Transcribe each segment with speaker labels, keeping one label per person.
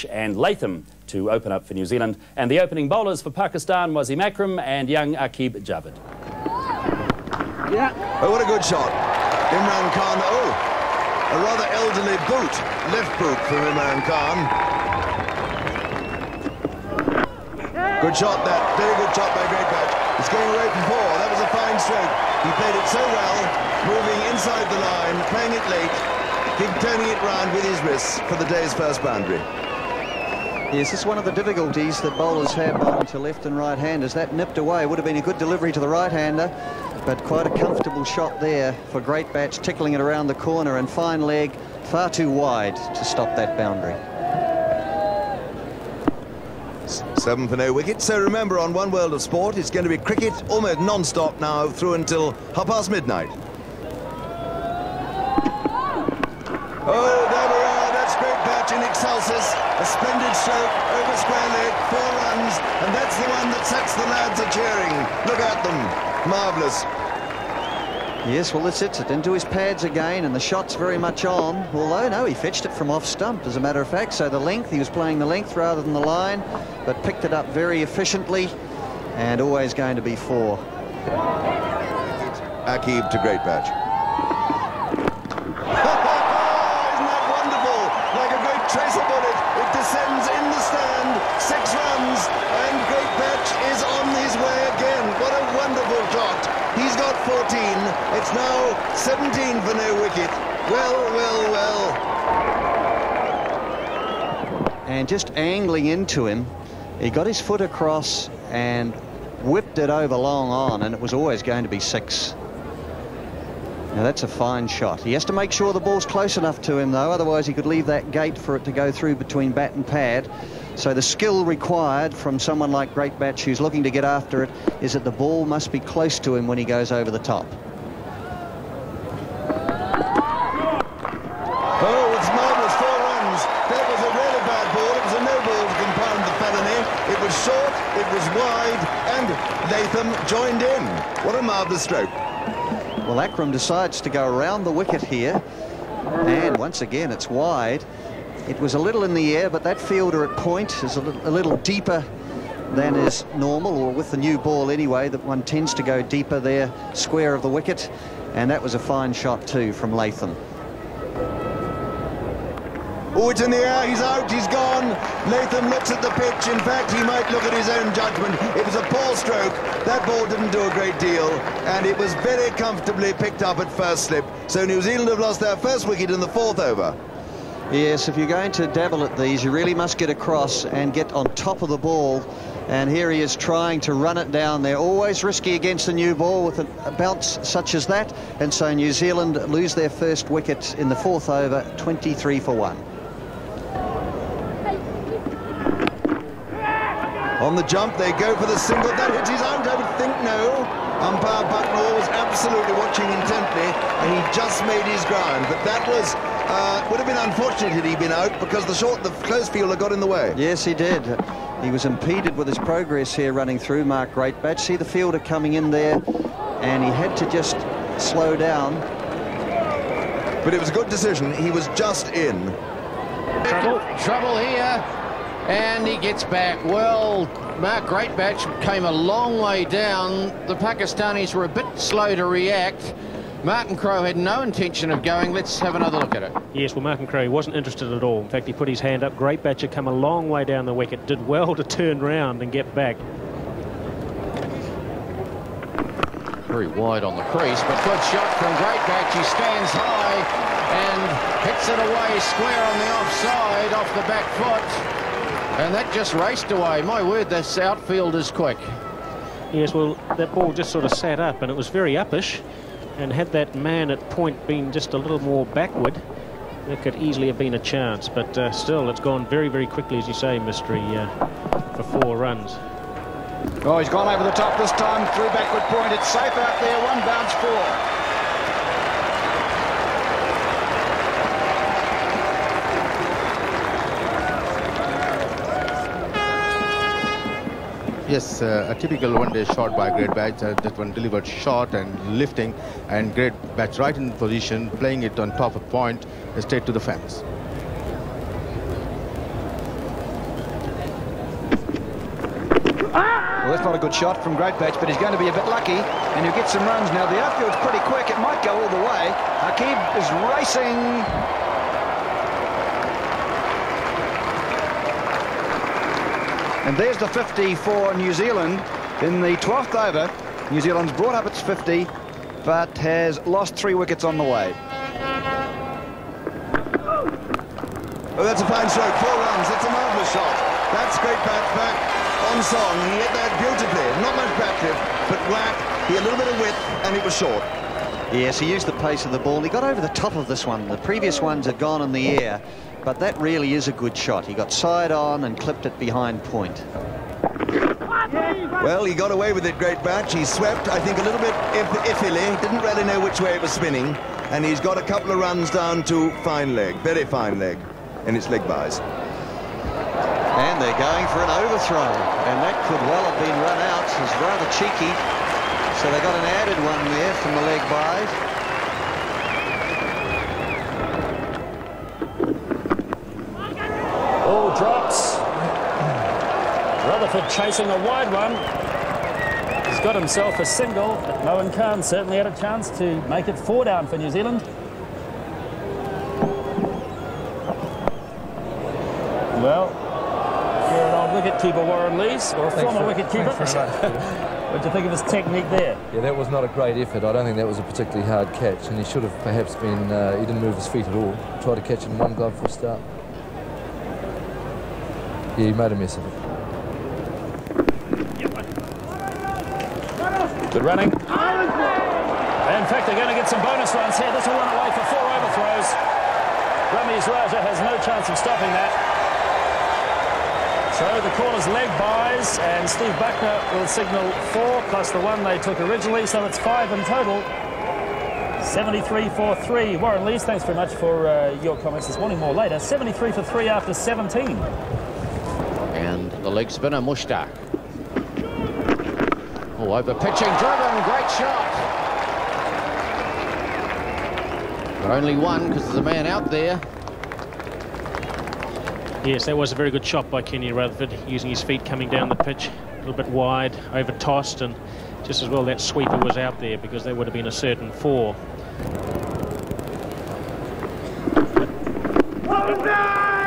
Speaker 1: and Latham to open up for New Zealand. And the opening bowlers for Pakistan, Wasim Akram and young Aqib Javed.
Speaker 2: Yeah.
Speaker 3: Oh, what a good shot. Imran Khan, oh, a rather elderly boot, left boot from Imran Khan. Good shot, that. Very good shot by Great Batch. It's going away from 4. That was a fine stroke. He played it so well, moving inside the line, playing it late, turning it round with his wrists for the day's first boundary.
Speaker 2: Yes, this is one of the difficulties that bowlers have bowling to left and right-handers. That nipped away. Would have been a good delivery to the right-hander, but quite a comfortable shot there for Great Batch, tickling it around the corner, and fine leg, far too wide to stop that boundary.
Speaker 3: 7 for no wicket. So remember, on One World of Sport, it's going to be cricket almost non-stop now through until midnight. Oh, there we are. That's Great Batch in excelsis. A splendid stroke over square leg, 4 runs, and that's the one that sets the lads a-cheering. Look at them. Marvellous.
Speaker 2: Yes, well, that's it. Into his pads again, and the shot's very much on. Although, no, he fetched it from off stump, as a matter of fact. So the length, he was playing the length rather than the line, but picked it up very efficiently, and always going to be 4.
Speaker 3: Aqib to Great Batch. Isn't that wonderful? Like a great tracer bullet, it descends in the stand. 6 runs, and Great Batch is on his way again. What a wonderful shot. He's got 14. It's now 17 for no wicket. Well, well, well.
Speaker 2: And just angling into him, he got his foot across and whipped it over long on, and it was always going to be 6. Now that's a fine shot. He has to make sure the ball's close enough to him, though, otherwise he could leave that gate for it to go through between bat and pad. So the skill required from someone like Great Batch, who's looking to get after it, is that the ball must be close to him when he goes over the top.
Speaker 3: Oh, it's marvellous. 4 runs. That was a really bad ball. It was a no ball to compound the felony. It was short, it was wide, and Latham joined in. What a marvellous stroke.
Speaker 2: Well, Akram decides to go around the wicket here, and once again it's wide. It was a little in the air, but that fielder at point is a little deeper than is normal, or with the new ball anyway, that one tends to go deeper there, square of the wicket, and that was a fine shot too from Latham.
Speaker 3: Oh, it's in the air, he's out, he's gone. Latham looks at the pitch. In fact, he might look at his own judgment. It was a poor stroke. That ball didn't do a great deal, and it was very comfortably picked up at first slip. So New Zealand have lost their first wicket in the 4th over.
Speaker 2: Yes, if you're going to dabble at these, you really must get across and get on top of the ball. And here he is trying to run it down there. Always risky against the new ball with a bounce such as that. And so New Zealand lose their first wicket in the 4th over, 23 for 1.
Speaker 3: On the jump, they go for the single. That hits his out, I would think. No. Umpire Bucknell was absolutely watching intently, and he just made his ground. But that was would have been unfortunate had he been out, because the close fielder got in the way.
Speaker 2: Yes, he did. He was impeded with his progress here running through Mark Great Batch. See the fielder coming in there, and he had to just slow down.
Speaker 3: But it was a good decision. He was just in.
Speaker 4: Trouble here. And he gets back. Well, Mark Great Batch came a long way down. The Pakistanis were a bit slow to react. Martin Crowe had no intention of going. Let's have another look at it.
Speaker 5: Yes, well, Martin Crowe wasn't interested at all. In fact, he put his hand up. Great Batch had come a long way down the wicket. Did well to turn round and get back.
Speaker 4: Very wide on the crease, but good shot from Great Batch. He stands high and hits it away square on the offside, off the back foot. And that just raced away. My word, this outfield is quick.
Speaker 5: Yes, well, that ball just sort of sat up, and it was very uppish. And had that man at point been just a little more backward, there could easily have been a chance. But still, it's gone very, very quickly, as you say, Mystery, for 4 runs.
Speaker 6: Oh, he's gone over the top this time, through backward point. It's safe out there, 1 bounce 4.
Speaker 7: Yes, a typical one-day shot by Great Batch. That one delivered short and lifting, and Great Batch right in position, playing it on top of point, straight to the fence.
Speaker 6: Well, that's not a good shot from Great Batch, but he's going to be a bit lucky, and he'll get some runs. Now, the outfield's pretty quick. It might go all the way. Akib is racing. And there's the 50 for New Zealand. In the 12th over, New Zealand's brought up its 50, but has lost 3 wickets on the way.
Speaker 3: Oh, that's a fine stroke. 4 runs. That's a marvellous shot. That's Great Batch back on song. He hit that beautifully. Not much back lift, but whack. He had a little bit of width, and it was short.
Speaker 2: Yes, he used the pace of the ball. He got over the top of this one. The previous ones had gone in the air, but that really is a good shot. He got side on and clipped it behind point.
Speaker 3: Well, he got away with it, Great Batch. He swept, I think, a little bit iffily. Didn't really know which way it was spinning. And he's got a couple of runs down to fine leg, very fine leg, in its leg byes.
Speaker 2: And they're going for an overthrow. And that could well have been run out. It's rather cheeky. So they got an added one there from the leg byes.
Speaker 1: Ball drops. Rutherford chasing a wide one. He's got himself a single, but Imran Khan certainly had a chance to make it 4 down for New Zealand. Well, you're an old wicket-keeper, Warren Lees, or a former wicket-keeper. What do you think of his technique there?
Speaker 8: Yeah, that was not a great effort. I don't think that was a particularly hard catch, and he should have perhaps been, he didn't move his feet at all. Tried to catch it in one glove for a start. Yeah, he made a mess of it.
Speaker 1: Good running. In fact, they're going to get some bonus runs here. This will run away for 4 overthrows. Ramesh Raja has no chance of stopping that. So the callers leg byes, and Steve Buckner will signal 4 plus the 1 they took originally, so it's 5 in total. 73 for 3. Warren Lees, thanks very much for your comments this morning. More later. 73 for 3 after 17.
Speaker 4: And the leg spinner, Mushtaq. Oh, over pitching, driven, great shot. But only 1 because there's a man out there.
Speaker 5: Yes, that was a very good shot by Kenny Rutherford, using his feet coming down the pitch, a little bit wide, over tossed, and just as well that sweeper was out there because that would have been a certain 4.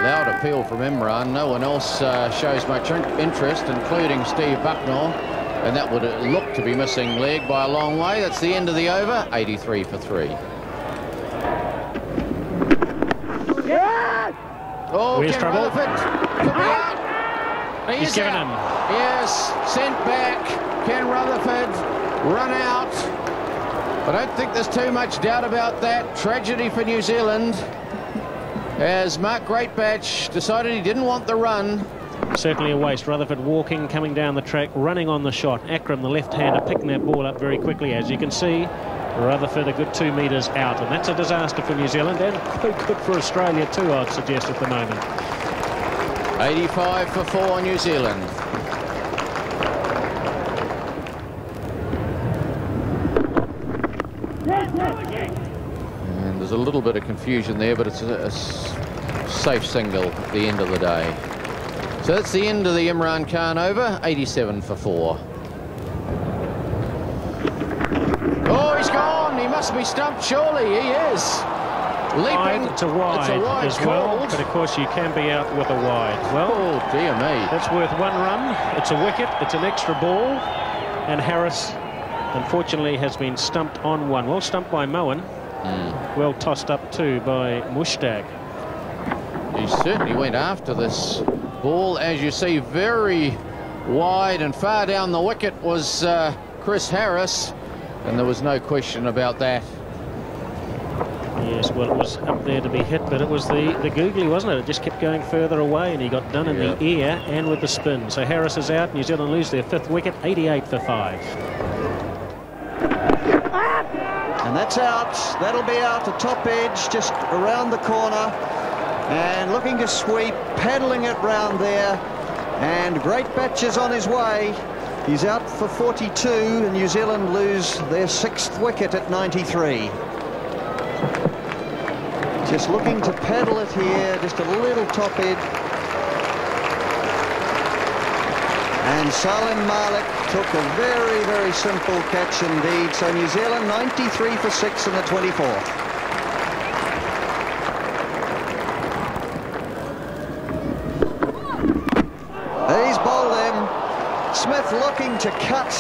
Speaker 4: Loud appeal from Imran. No one else shows much interest, including Steve Bucknor. And that would look to be missing leg by a long way. That's the end of the over. 83 for 3. Oh,
Speaker 5: Where's
Speaker 4: Ken
Speaker 5: trouble?
Speaker 4: Rutherford could be out.
Speaker 5: He's given him.
Speaker 4: Yes, sent back. Ken Rutherford run out. I don't think there's too much doubt about that. Tragedy for New Zealand, as Mark Greatbatch decided he didn't want the run.
Speaker 5: Certainly a waste. Rutherford walking, coming down the track, running on the shot. Akram, the left-hander, picking that ball up very quickly. As you can see, Rutherford a good 2 metres out, and that's a disaster for New Zealand, and good for Australia too, I'd suggest, at the moment.
Speaker 4: 85 for 4 New Zealand. And there's a little bit of confusion there, but it's a safe single at the end of the day. So that's the end of the Imran Khan over. 87 for 4. Oh, he's gone. He must be stumped, surely. He is. Leaping.
Speaker 5: It's a wide as well, but of course you can be out with a wide. Well,
Speaker 4: oh, dear me.
Speaker 5: That's worth 1 run. It's a wicket. It's an extra ball. And Harris, unfortunately, has been stumped on 1. Well stumped by Moen. Well tossed up too by Mushtaq.
Speaker 4: He certainly went after this ball. As you see, very wide and far down the wicket was Chris Harris, and there was no question about that.
Speaker 5: Yes, well, it was up there to be hit, but it was the googly, wasn't it? It just kept going further away, and he got done in the air and with the spin. So Harris is out. New Zealand lose their 5th wicket, 88 for 5.
Speaker 2: And that's out. That'll be out the top edge, just around the corner. And looking to sweep, paddling it round there. And Greatbatch is on his way. He's out for 42, and New Zealand lose their 6th wicket at 93. Just looking to paddle it here, just a little top edge. And Salim Malik took a very, very simple catch indeed. So New Zealand 93 for 6 in the 24th. He's bowled him. Smith looking to cut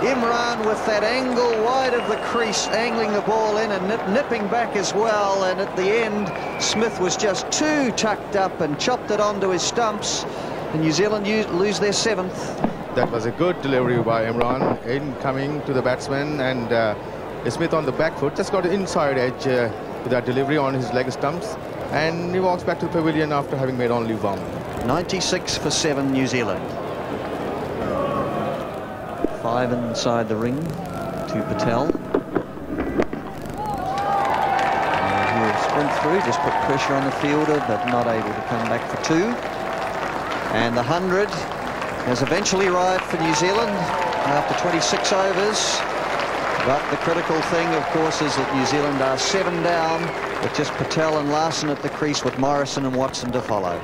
Speaker 2: Imran with that angle wide of the crease, angling the ball in and nipping back as well. And at the end, Smith was just too tucked up and chopped it onto his stumps. And New Zealand lose their 7th.
Speaker 7: That was a good delivery by Imran in coming to the batsman, and Smith on the back foot just got an inside edge with that delivery on his leg stumps, and he walks back to the pavilion after having made only 1.
Speaker 2: 96 for 7 New Zealand. 5 inside the ring to Patel. He'll sprint through, just put pressure on the fielder, but not able to come back for 2. And the 100 has eventually arrived for New Zealand after 26 overs. But the critical thing, of course, is that New Zealand are 7 down with just Patel and Larson at the crease with Morrison and Watson to follow.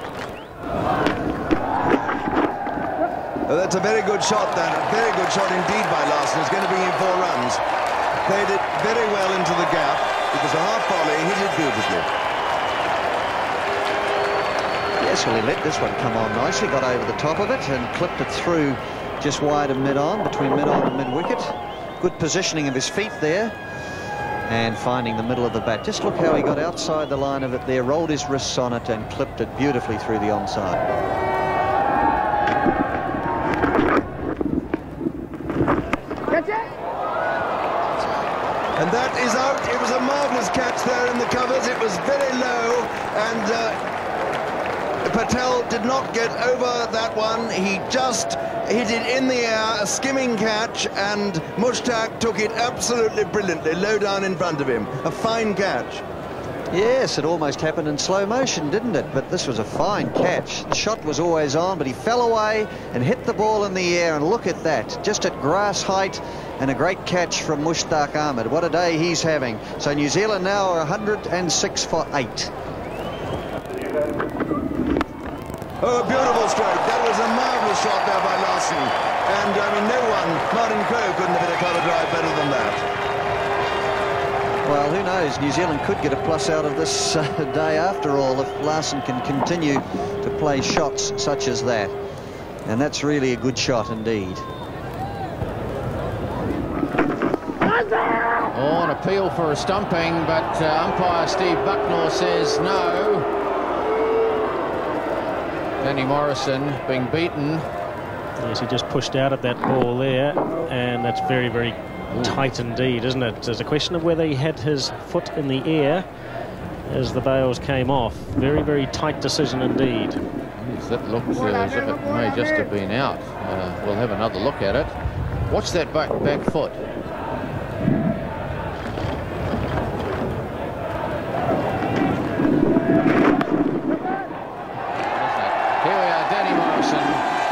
Speaker 3: Well, that's a very good shot, then. A very good shot indeed by Larson. It's going to bring in 4 runs. Played it very well into the gap. It was a half volley. He hit it beautifully.
Speaker 2: Yes, well, he let this one come on nicely, got over the top of it and clipped it through just wide of mid-on, between mid-on and mid-wicket. Good positioning of his feet there and finding the middle of the bat. Just look how he got outside the line of it there, rolled his wrists on it and clipped it beautifully through the onside.
Speaker 3: And that is out. It was a marvellous catch there in the covers. It was very low, and Patel did not get over that one. He just hit it in the air, a skimming catch, and Mushtaq took it absolutely brilliantly, low down in front of him. A fine catch.
Speaker 2: Yes, it almost happened in slow motion, didn't it? But this was a fine catch. The shot was always on, but he fell away and hit the ball in the air, and look at that, just at grass height, and a great catch from Mushtaq Ahmed. What a day he's having. So New Zealand now are 106 for 8.
Speaker 3: Oh, a beautiful stroke. That was a marvellous shot there by Larson. And, I mean, no one, Martin Crowe couldn't have hit a cover drive better than that.
Speaker 2: Well, who knows? New Zealand could get a plus out of this day after all if Larson can continue to play shots such as that. And that's really a good shot indeed.
Speaker 4: Oh, an appeal for a stumping, but umpire Steve Bucknor says no. Danny Morrison being beaten.
Speaker 5: Yes, he just pushed out at that ball there, and that's very, very tight indeed, isn't it? There's a question of whether he had his foot in the air as the bails came off. Very, very tight decision indeed.
Speaker 4: Yes, that looks as if it may just have been out. We'll have another look at it. Watch that back foot.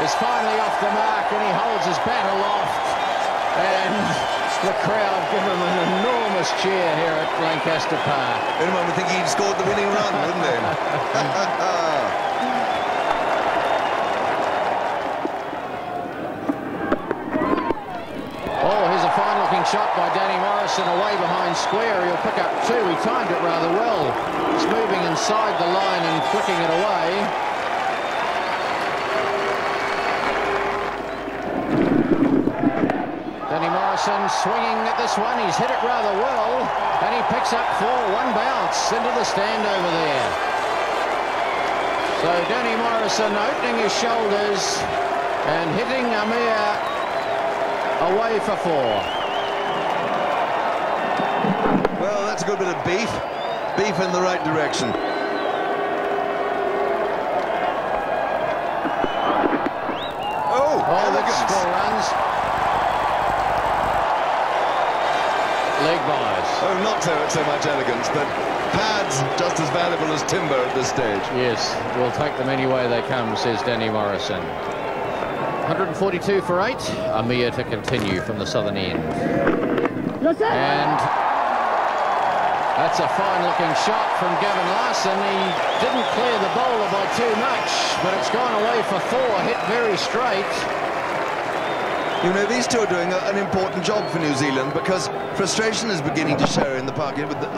Speaker 4: Is finally off the mark, and he holds his bat aloft, and the crowd give him an enormous cheer here at Lancaster Park.
Speaker 3: Anyone would think he'd scored the winning run, wouldn't they?
Speaker 4: Oh, here's a fine-looking shot by Danny Morrison away behind square. He'll pick up 2. He timed it rather well. He's moving inside the line and flicking it away. Danny Morrison swinging at this one. He's hit it rather well, and he picks up 4. 1 bounce into the stand over there. So Danny Morrison opening his shoulders and hitting Amir away for 4.
Speaker 3: Well, that's a good bit of beef. Beef in the right direction. Oh,
Speaker 4: that's 4 runs. Leg byes.
Speaker 3: Oh, not so much elegance, but pads just as valuable as timber at this stage.
Speaker 4: Yes, we'll take them any way they come, says Danny Morrison. 142 for 8. Amir to continue from the southern end. And that's a fine-looking shot from Gavin Larson. He didn't clear the bowler by too much, but it's gone away for 4. Hit very straight.
Speaker 3: You know, these two are doing an important job for New Zealand, because frustration is beginning to show in the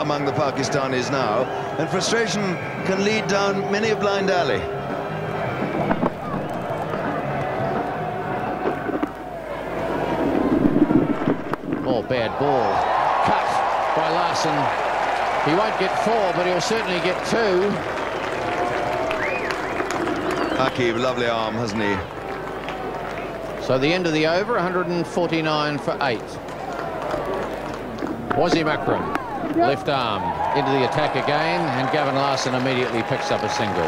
Speaker 3: among the Pakistanis now, and frustration can lead down many a blind alley.
Speaker 4: Oh, bad ball. Cut by Larson. He won't get 4, but he'll certainly get 2.
Speaker 3: Akib, lovely arm, hasn't he?
Speaker 4: So the end of the over, 149 for 8. Wasim Akram, left arm, into the attack again, and Gavin Larson immediately picks up a single.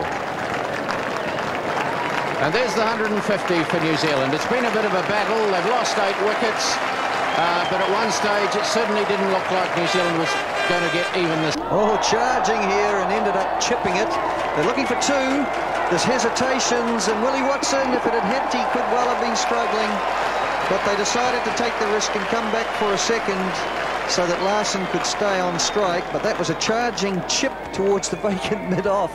Speaker 4: And there's the 150 for New Zealand. It's been a bit of a battle. They've lost 8 wickets, but at one stage it certainly didn't look like New Zealand was going to get even this.
Speaker 2: Oh, charging here and ended up chipping it. They're looking for 2. There's hesitations, and Willie Watson, if it had hit, he could well have been struggling. But they decided to take the risk and come back for a second so that Larson could stay on strike. But that was a charging chip towards the vacant mid-off.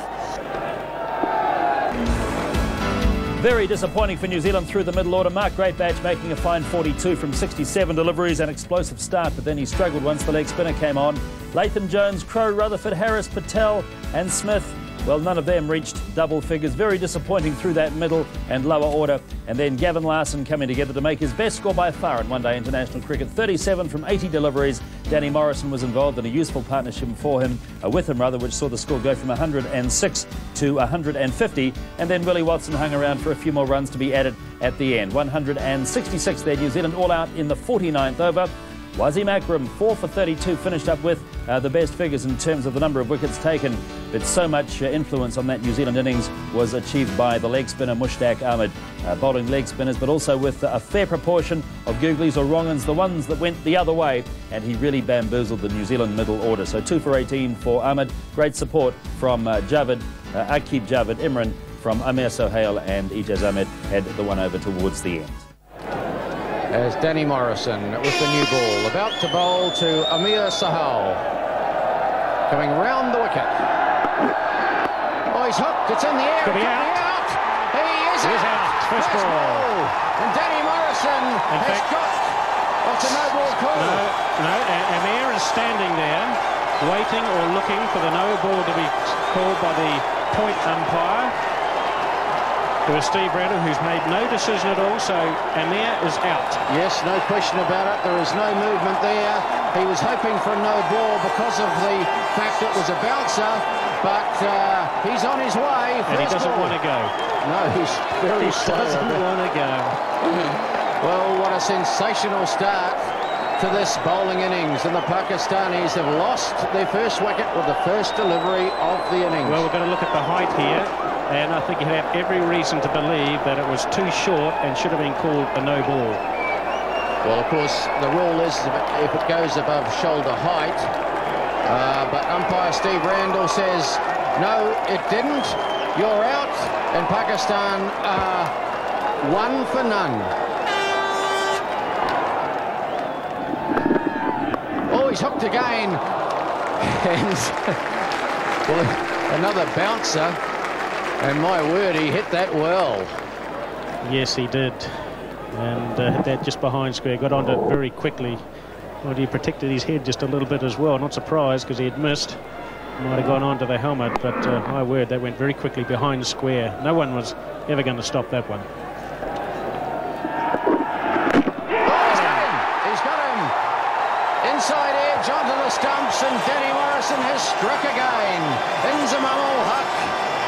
Speaker 1: Very disappointing for New Zealand through the middle order. Mark Greatbatch making a fine 42 from 67 deliveries, an explosive start, but then he struggled once the leg spinner came on. Latham Jones, Crowe, Rutherford, Harris, Patel and Smith, well, none of them reached double figures. Very disappointing through that middle and lower order. And then Gavin Larson coming together to make his best score by far in one-day international cricket. 37 from 80 deliveries. Danny Morrison was involved in a useful partnership for him, with him rather, which saw the score go from 106 to 150. And then Willie Watson hung around for a few more runs to be added at the end. 166 there, New Zealand all out in the 49th over. Wasim Akram, 4 for 32, finished up with the best figures in terms of the number of wickets taken. But so much influence on that New Zealand innings was achieved by the leg spinner Mushtaq Ahmed, bowling leg spinners, but also with a fair proportion of googlies or wrong-uns, the ones that went the other way, and he really bamboozled the New Zealand middle order. So 2 for 18 for Ahmed. Great support from Javed, Akib Javed, Imran from Amir Sohail, and Ijaz Ahmed had the one over towards the end.
Speaker 4: As Danny Morrison with the new ball, about to bowl to Amir Sohail. Coming round the wicket. Oh, he's hooked. It's in the air.
Speaker 5: Could be out.
Speaker 4: He is out.
Speaker 5: First ball.
Speaker 4: And Danny Morrison has got... What's a no ball call?
Speaker 5: No. Amir is standing there, waiting or looking for the no ball to be called by the point umpire. There was Steve Randall, who's made no decision at all, so Amir is out.
Speaker 4: Yes, no question about it. There is no movement there. He was hoping for a no ball because of the fact it was a bouncer, but he's on his way.
Speaker 5: And he doesn't want to go.
Speaker 4: No, he's very slow.
Speaker 5: He doesn't want to go.
Speaker 4: Well, what a sensational start to this bowling innings, and the Pakistanis have lost their first wicket with the first delivery of the innings.
Speaker 5: Well, we're going to look at the height here, and I think you have every reason to believe that it was too short and should have been called a no ball.
Speaker 4: Well, of course, the rule is if it goes above shoulder height, but umpire Steve Randall says, no, it didn't, you're out, and Pakistan are 1 for none. Oh, he's hooked again, and well, another bouncer, and my word, he hit that well.
Speaker 5: Yes, he did, and hit that just behind square, got onto it very quickly. Well, he protected his head just a little bit as well, not surprised because he had missed. Might have gone onto the helmet, but my word, that went very quickly behind square. No one was ever going to stop that one.
Speaker 4: Inside edge onto the stumps, and Danny Morrison has struck again. Inzamamul Haq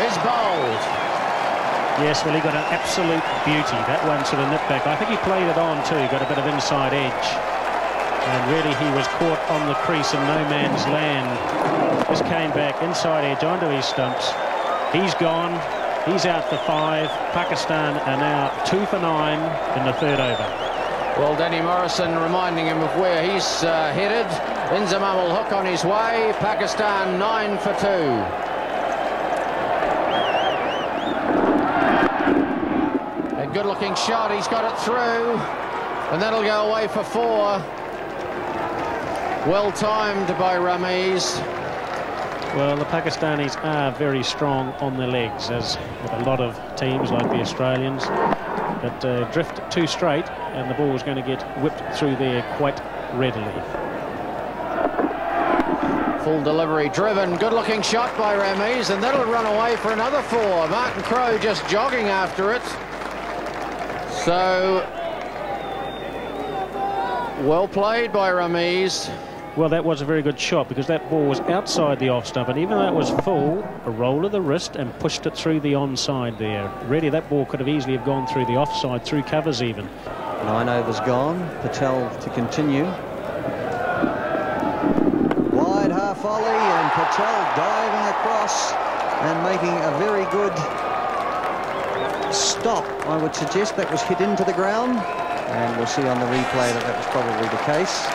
Speaker 4: is bowled.
Speaker 5: Yes, well, he got an absolute beauty. That one sort of nipped back. I think he played it on too, got a bit of inside edge. And really he was caught on the crease in no man's land. Just came back inside edge onto his stumps. He's gone. He's out for 5. Pakistan are now 2 for 9 in the 3rd over.
Speaker 4: Well, Danny Morrison reminding him of where he's headed. Inzamamul Haq on his way. Pakistan 9 for 2. A good-looking shot. He's got it through. And that'll go away for 4. Well timed by Ramiz.
Speaker 5: Well, the Pakistanis are very strong on their legs, as with a lot of teams like the Australians. But drift too straight, and the ball is going to get whipped through there quite readily.
Speaker 4: Full delivery, driven, good-looking shot by Ramiz, and that'll run away for another 4. Martin Crowe just jogging after it. So, well played by Ramiz.
Speaker 5: Well, that was a very good shot, because that ball was outside the off stump, and even though it was full, a roll of the wrist and pushed it through the onside there. Really, that ball could have easily have gone through the offside, through covers even.
Speaker 2: 9 overs gone. Patel to continue. Wide half volley, and Patel diving across and making a very good stop. I would suggest that was hit into the ground, and we'll see on the replay that that was probably the case.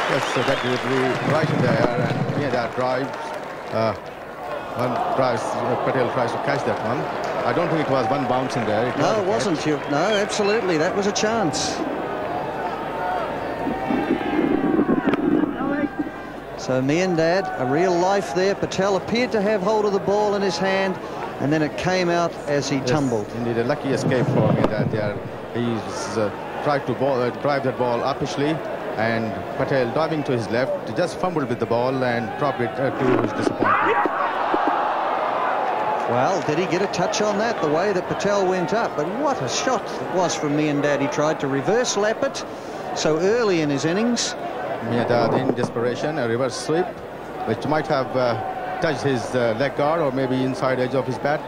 Speaker 7: Yes, so that delivery right in there, and Miandad drives. Patel tries to catch that one. I don't think it was one bounce in there.
Speaker 2: No, it wasn't. No, absolutely. That was a chance. So Miandad, a real life there. Patel appeared to have hold of the ball in his hand, and then it came out as he tumbled.
Speaker 7: Indeed, a lucky escape for Miandad there. He's tried to drive that ball uppishly, and Patel diving to his left, just fumbled with the ball and dropped it to his disappointment.
Speaker 2: Well, did he get a touch on that, the way that Patel went up? But what a shot it was from Miandad. He tried to reverse lap it so early in his innings.
Speaker 7: Miandad in desperation, a reverse sweep, which might have touched his leg guard or maybe inside edge of his bat.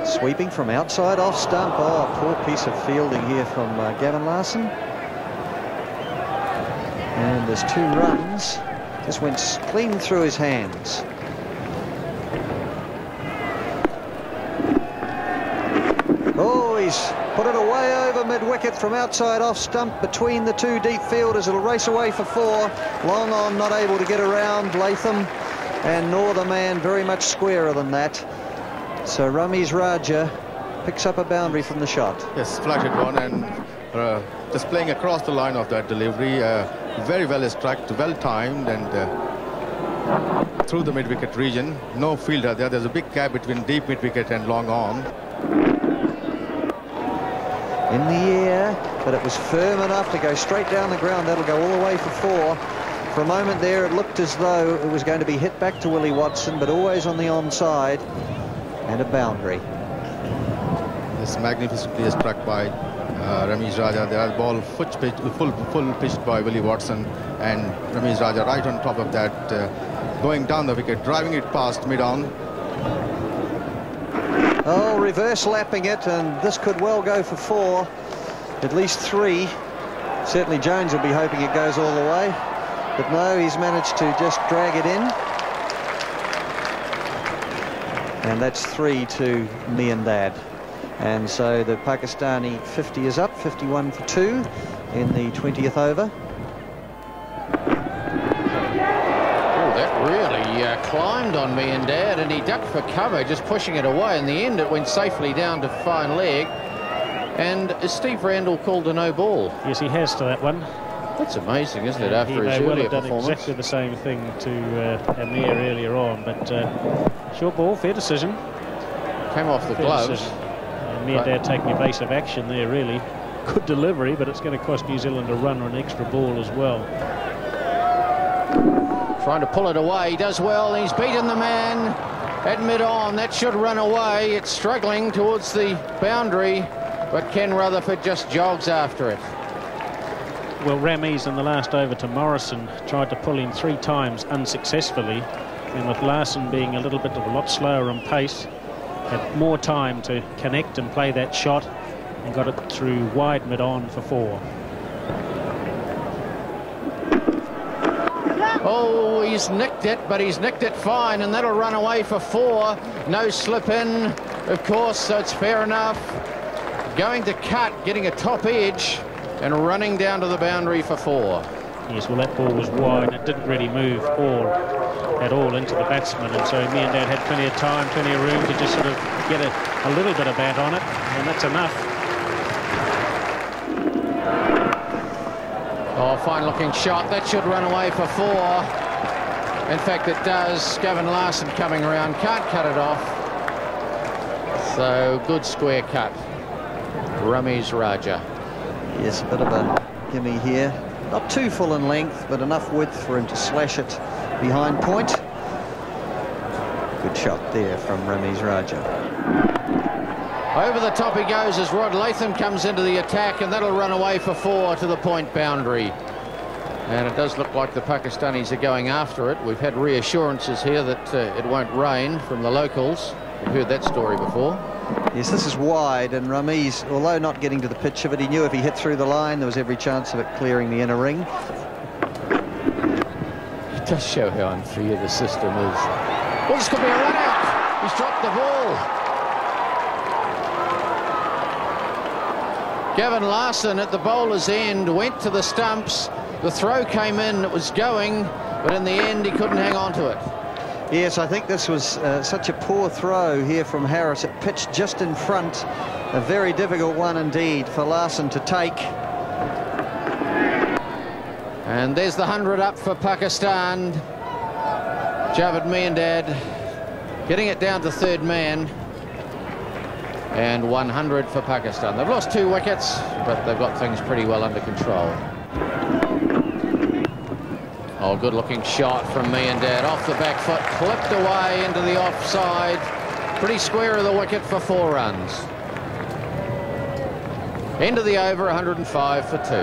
Speaker 2: Sweeping from outside off stump. Oh, poor piece of fielding here from Gavin Larson. And there's 2 runs. Just went clean through his hands. Oh, he's put it away over mid-wicket from outside off stump between the 2 deep fielders. It'll race away for 4. Long on, not able to get around Latham, and nor the man very much squarer than that. So Ramiz Raja picks up a boundary from the shot.
Speaker 7: Yes, flatted one, and just playing across the line of that delivery. Very well struck, well timed, and through the mid-wicket region. No fielder there. There's a big gap between deep mid-wicket and long on.
Speaker 2: In the air, but it was firm enough to go straight down the ground. That'll go all the way for 4. For a moment there, it looked as though it was going to be hit back to Willie Watson, but always on the onside. And a boundary.
Speaker 7: This magnificently struck by Ramiz Raja. The ball full pitched by Willie Watson, and Ramiz Raja right on top of that, going down the wicket, driving it past mid-on.
Speaker 2: Oh, reverse lapping it, and this could well go for 4, at least 3. Certainly Jones will be hoping it goes all the way, but no, he's managed to just drag it in. And that's 3 to Miandad. And so the Pakistani 50 is up, 51 for 2 in the 20th over.
Speaker 4: Oh, that really climbed on Miandad, and he ducked for cover, just pushing it away. In the end, it went safely down to fine leg. And Steve Randall called a no ball.
Speaker 5: Yes, he has to that one.
Speaker 4: That's amazing, isn't it, after his
Speaker 5: earlier
Speaker 4: earlier
Speaker 5: done
Speaker 4: performance?
Speaker 5: Exactly the same thing to Amir earlier on, but short ball, fair decision.
Speaker 4: Came off the gloves.
Speaker 5: Miandad taking evasive action there, really. Good delivery, but it's going to cost New Zealand a run or an extra ball as well.
Speaker 4: Trying to pull it away. He does well. He's beaten the man at mid-on. That should run away. It's struggling towards the boundary, but Ken Rutherford just jogs after it.
Speaker 5: Well, Ramiz in the last over to Morrison tried to pull him 3 times unsuccessfully, and with Larson being a lot slower on pace, had more time to connect and play that shot, and got it through wide mid-on for 4.
Speaker 4: Oh, he's nicked it, but he's nicked it fine, and that'll run away for 4. No slip in, of course, so it's fair enough. Going to cut, getting a top edge, and running down to the boundary for 4.
Speaker 5: Yes, well, that ball was wide. It didn't really move at all into the batsman, and so Miandad had plenty of time, plenty of room to just sort of get a little bit of bat on it, and that's enough.
Speaker 4: Oh, fine-looking shot. That should run away for 4. In fact, it does. Gavin Larson coming around. Can't cut it off. So, good square cut. Rameez Raja.
Speaker 2: Yes, a bit of a gimme here. Not too full in length, but enough width for him to slash it behind point. Good shot there from Rameez Raja.
Speaker 4: Over the top he goes as Rod Latham comes into the attack, and that'll run away for 4 to the point boundary. And it does look like the Pakistanis are going after it. We've had reassurances here that it won't rain from the locals. We've heard that story before.
Speaker 2: Yes, this is wide, and Rameez, although not getting to the pitch of it, he knew if he hit through the line, there was every chance of it clearing the inner ring.
Speaker 4: It does show how unfair the system is. Well, this could be a run out. He's dropped the ball. Gavin Larson at the bowler's end went to the stumps. The throw came in, it was going, but in the end he couldn't hang on to it.
Speaker 2: Yes, I think this was such a poor throw here from Harris. It pitched just in front. A very difficult one indeed for Larson to take.
Speaker 4: And there's the 100 up for Pakistan. Javed Miandad getting it down to third man. And 100 for Pakistan. They've lost 2 wickets, but they've got things pretty well under control. Oh, good-looking shot from Miandad. Off the back foot, clipped away into the offside. Pretty square of the wicket for 4 runs. End of the over, 105 for 2.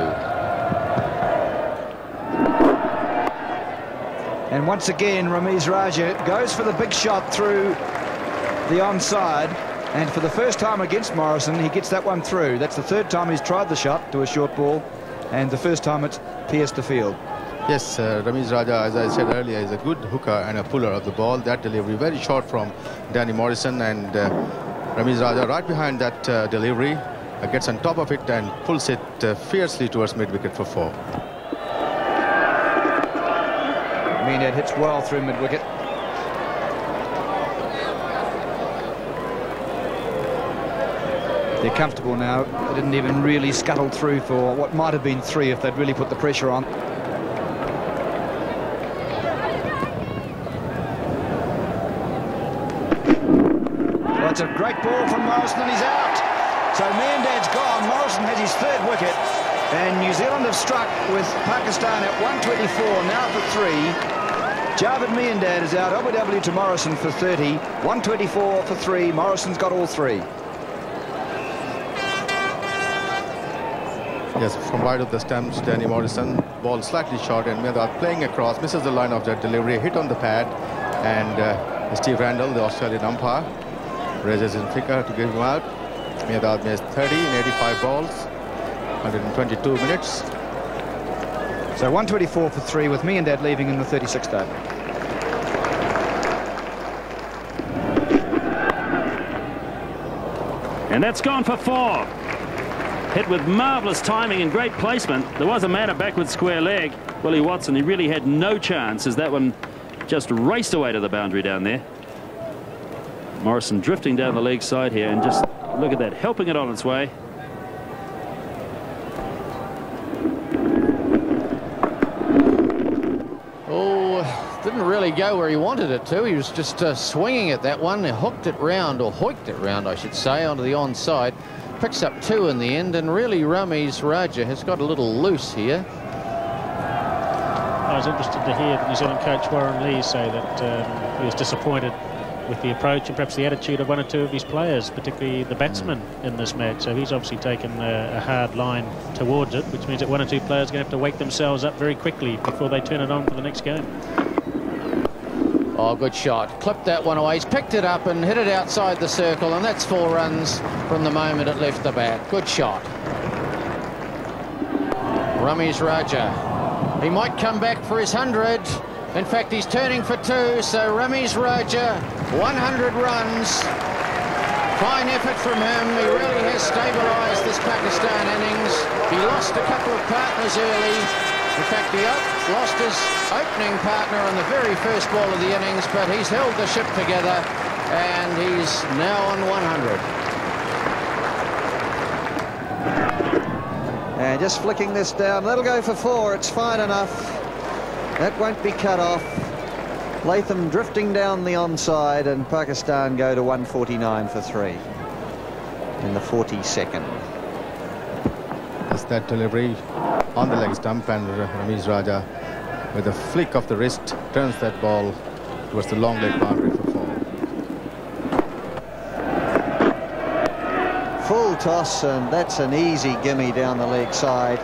Speaker 6: And once again, Rameez Raja goes for the big shot through the onside. And for the first time against Morrison, he gets that one through. That's the 3rd time he's tried the shot to a short ball, and the first time it's pierced the field.
Speaker 7: Yes, Rameez Raja, as I said earlier, is a good hooker and a puller of the ball. That delivery very short from Danny Morrison, and Rameez Raja right behind that delivery gets on top of it and pulls it fiercely towards mid-wicket for 4.
Speaker 6: Miandad hits well through mid-wicket. They're comfortable now. They didn't even really scuttle through for what might have been 3 if they'd really put the pressure on. Well, it's a great ball from Morrison, and he's out. So Miandad's gone. Morrison has his 3rd wicket, and New Zealand have struck with Pakistan at 124, now for 3. Javed Miandad is out. ODI to Morrison for 30. 124 for 3. Morrison's got all 3.
Speaker 7: Yes, from wide of the stumps, Danny Morrison, ball slightly short, and Miandad playing across, misses the line of that delivery, hit on the pad, and Steve Randall, the Australian umpire, raises his finger to give him out. Miandad missed 30 in 85 balls, 122 minutes.
Speaker 6: So 124 for 3 with Miandad leaving in the 36th over.
Speaker 1: And that's gone for 4. Hit with marvellous timing and great placement. There was a man at backward square leg, Willie Watson. He really had no chance as that one just raced away to the boundary down there. Morrison drifting down the leg side here, and just look at that, helping it on its way.
Speaker 4: Oh, didn't really go where he wanted it to. He was just swinging at that one. He hooked it round, or hoiked it round, I should say, onto the onside. Picks up 2 in the end, and really Rameez Raja has got a little loose here.
Speaker 5: I was interested to hear the New Zealand coach Warren Lee say that he was disappointed with the approach and perhaps the attitude of 1 or 2 of his players, particularly the batsmen in this match. So he's obviously taken a hard line towards it, which means that 1 or 2 players are going to have to wake themselves up very quickly before they turn it on for the next game.
Speaker 4: Oh, good shot. Clipped that one away. He's picked it up and hit it outside the circle, and that's 4 runs from the moment it left the bat. Good shot. Rameez Raja. He might come back for his 100. In fact, he's turning for 2, so Rameez Raja, 100 runs. Fine effort from him. He really has stabilised this Pakistan innings. He lost a couple of partners early. In fact, he lost his opening partner on the very first ball of the innings, but he's held the ship together, and he's now on 100.
Speaker 2: And just flicking this down. That'll go for 4. It's fine enough. That won't be cut off. Latham drifting down the onside, and Pakistan go to 149 for 3 in the 42nd.
Speaker 7: That's that delivery on the leg stump, and Ramiz Raja, with a flick of the wrist, turns that ball towards the long leg boundary for 4.
Speaker 2: Full toss, and that's an easy gimme down the leg side.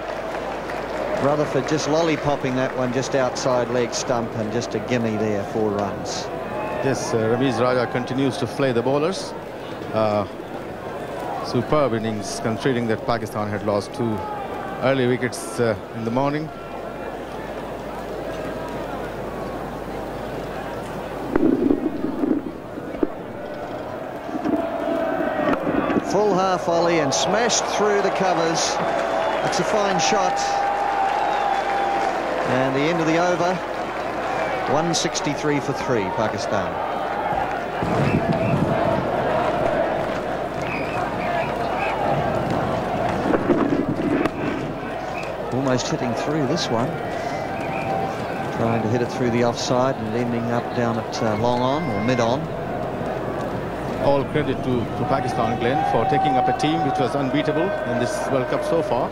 Speaker 2: Rutherford just lollipopping that one just outside leg stump, and just a gimme there, 4 runs.
Speaker 7: Yes, Ramiz Raja continues to flay the bowlers. Superb innings, considering that Pakistan had lost 2 early wickets in the morning.
Speaker 2: Full half volley and smashed through the covers. It's a fine shot. And the end of the over, 163 for 3, Pakistan. Almost hitting through this one. Trying to hit it through the offside and ending up down at long on or mid on.
Speaker 7: All credit to Pakistan, Glenn, for taking up a team which was unbeatable in this World Cup so far.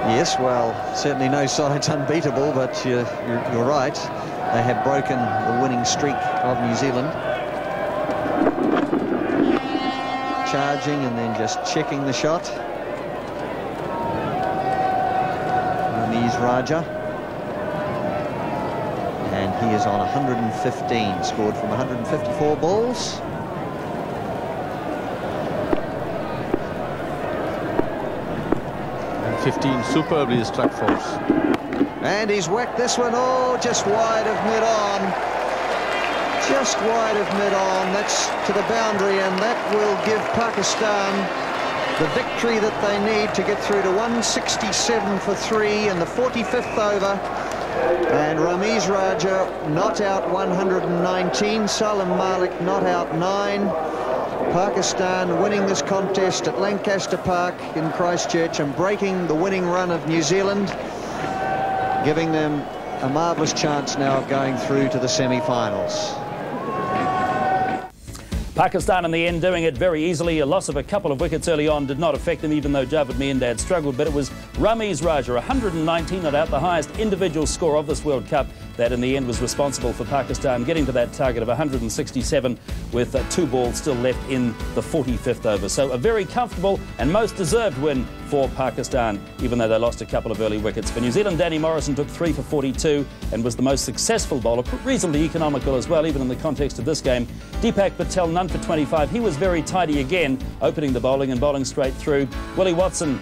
Speaker 2: Yes, well, certainly no side's unbeatable, but you're right. They have broken the winning streak of New Zealand. Charging and then just checking the shot. Ramiz Raja. And he is on 115, scored from 154 balls.
Speaker 7: And 15 superbly struck force.
Speaker 2: And he's whacked this one, oh, just wide of mid-on. Just wide of mid-on. That's to the boundary, and that will give Pakistan the victory that they need to get through to 167 for 3 in the 45th over. And Ramiz Raja not out 119, Salim Malik not out 9. Pakistan winning this contest at Lancaster Park in Christchurch and breaking the winning run of New Zealand, giving them a marvellous chance now of going through to the semi-finals.
Speaker 1: Pakistan in the end doing it very easily. A loss of a couple of wickets early on did not affect them, even though Javed Miandad struggled. But it was Ramiz Raja, 119 not out, the highest individual score of this World Cup, that in the end was responsible for Pakistan getting to that target of 167 with 2 balls still left in the 45th over. So a very comfortable and most deserved win for Pakistan, even though they lost a couple of early wickets. For New Zealand, Danny Morrison took 3 for 42 and was the most successful bowler, reasonably economical as well, even in the context of this game. Deepak Patel, none for 25. He was very tidy again, opening the bowling and bowling straight through. Willie Watson